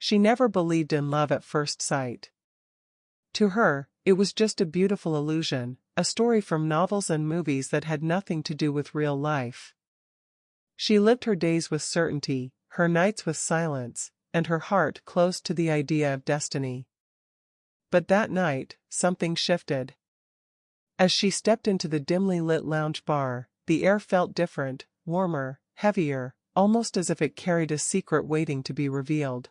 She never believed in love at first sight. To her, it was just a beautiful illusion, a story from novels and movies that had nothing to do with real life. She lived her days with certainty, her nights with silence, and her heart closed to the idea of destiny. But that night, something shifted. As she stepped into the dimly lit lounge bar, the air felt different, warmer, heavier, almost as if it carried a secret waiting to be revealed.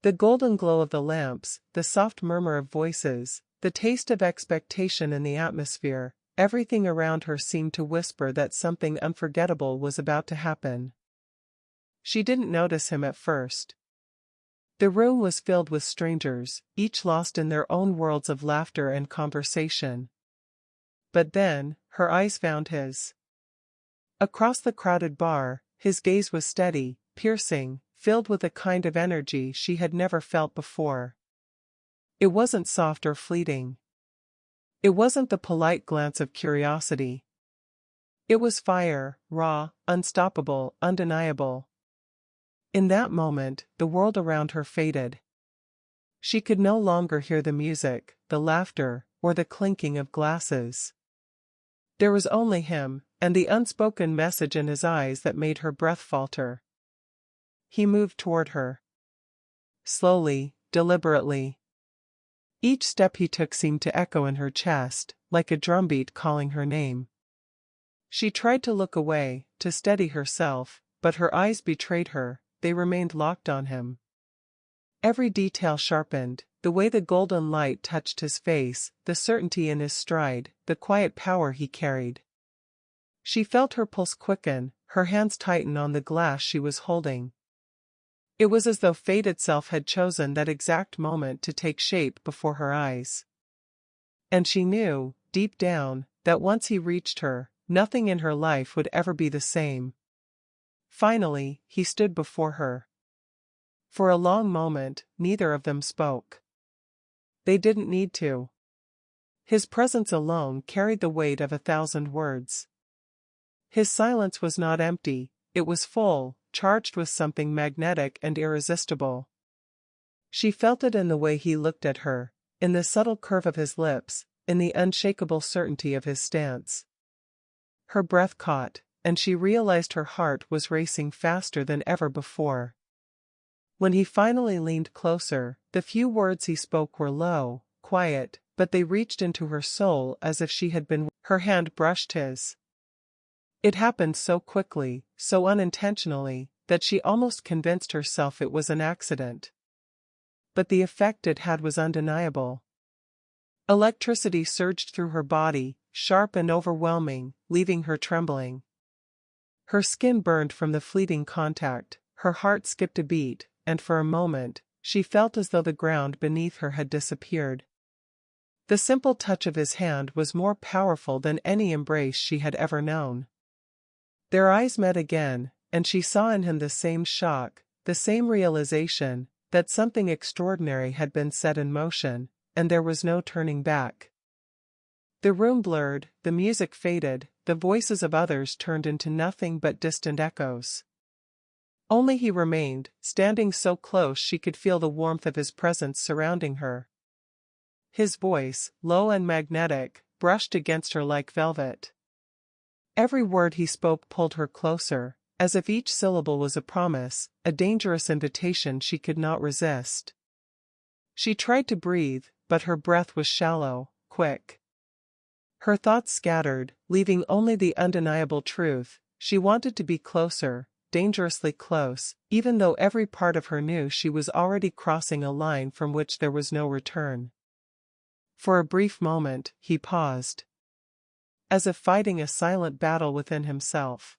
The golden glow of the lamps, the soft murmur of voices, the taste of expectation in the atmosphere, everything around her seemed to whisper that something unforgettable was about to happen. She didn't notice him at first. The room was filled with strangers, each lost in their own worlds of laughter and conversation. But then, her eyes found his. Across the crowded bar, his gaze was steady, piercing, filled with a kind of energy she had never felt before. It wasn't soft or fleeting. It wasn't the polite glance of curiosity. It was fire, raw, unstoppable, undeniable. In that moment, the world around her faded. She could no longer hear the music, the laughter, or the clinking of glasses. There was only him, and the unspoken message in his eyes that made her breath falter. He moved toward her. Slowly, deliberately. Each step he took seemed to echo in her chest, like a drumbeat calling her name. She tried to look away, to steady herself, but her eyes betrayed her, they remained locked on him. Every detail sharpened, the way the golden light touched his face, the certainty in his stride, the quiet power he carried. She felt her pulse quicken, her hands tighten on the glass she was holding. It was as though fate itself had chosen that exact moment to take shape before her eyes. And she knew, deep down, that once he reached her, nothing in her life would ever be the same. Finally, he stood before her. For a long moment, neither of them spoke. They didn't need to. His presence alone carried the weight of 1,000 words. His silence was not empty, it was full, charged with something magnetic and irresistible. She felt it in the way he looked at her, in the subtle curve of his lips, in the unshakable certainty of his stance. Her breath caught, and she realized her heart was racing faster than ever before. When he finally leaned closer, the few words he spoke were low, quiet, but they reached into her soul as if she had been. Her hand brushed his. It happened so quickly, so unintentionally, that she almost convinced herself it was an accident. But the effect it had was undeniable. Electricity surged through her body, sharp and overwhelming, leaving her trembling. Her skin burned from the fleeting contact, her heart skipped a beat, and for a moment, she felt as though the ground beneath her had disappeared. The simple touch of his hand was more powerful than any embrace she had ever known. Their eyes met again, and she saw in him the same shock, the same realization, that something extraordinary had been set in motion, and there was no turning back. The room blurred, the music faded, the voices of others turned into nothing but distant echoes. Only he remained, standing so close she could feel the warmth of his presence surrounding her. His voice, low and magnetic, brushed against her like velvet. Every word he spoke pulled her closer, as if each syllable was a promise, a dangerous invitation she could not resist. She tried to breathe, but her breath was shallow, quick. Her thoughts scattered, leaving only the undeniable truth. She wanted to be closer, dangerously close, even though every part of her knew she was already crossing a line from which there was no return. For a brief moment, he paused. As if fighting a silent battle within himself.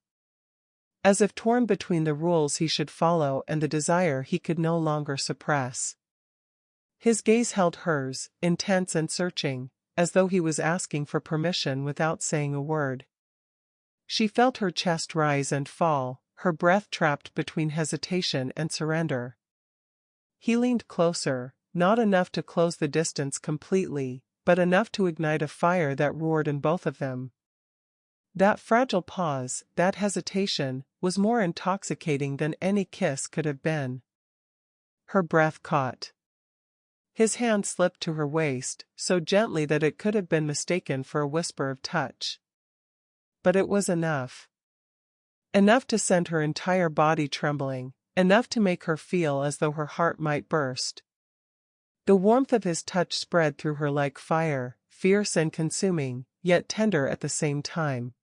As if torn between the rules he should follow and the desire he could no longer suppress. His gaze held hers, intense and searching, as though he was asking for permission without saying a word. She felt her chest rise and fall, her breath trapped between hesitation and surrender. He leaned closer, not enough to close the distance completely, but enough to ignite a fire that roared in both of them. That fragile pause, that hesitation, was more intoxicating than any kiss could have been. Her breath caught. His hand slipped to her waist, so gently that it could have been mistaken for a whisper of touch. But it was enough. Enough to send her entire body trembling, enough to make her feel as though her heart might burst. The warmth of his touch spread through her like fire, fierce and consuming, yet tender at the same time.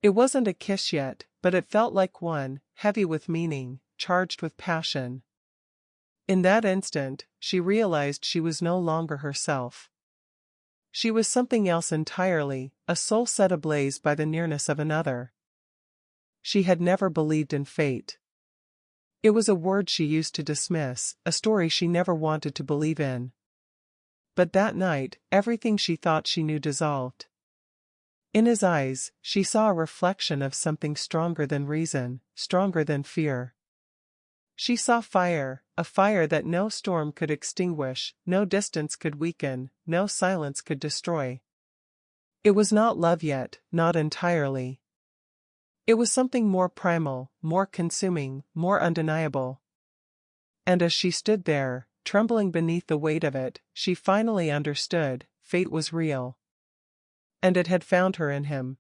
It wasn't a kiss yet, but it felt like one, heavy with meaning, charged with passion. In that instant, she realized she was no longer herself. She was something else entirely, a soul set ablaze by the nearness of another. She had never believed in fate. It was a word she used to dismiss, a story she never wanted to believe in. But that night, everything she thought she knew dissolved. In his eyes, she saw a reflection of something stronger than reason, stronger than fear. She saw fire, a fire that no storm could extinguish, no distance could weaken, no silence could destroy. It was not love yet, not entirely. It was something more primal, more consuming, more undeniable. And as she stood there, trembling beneath the weight of it, she finally understood, fate was real. And it had found her in him.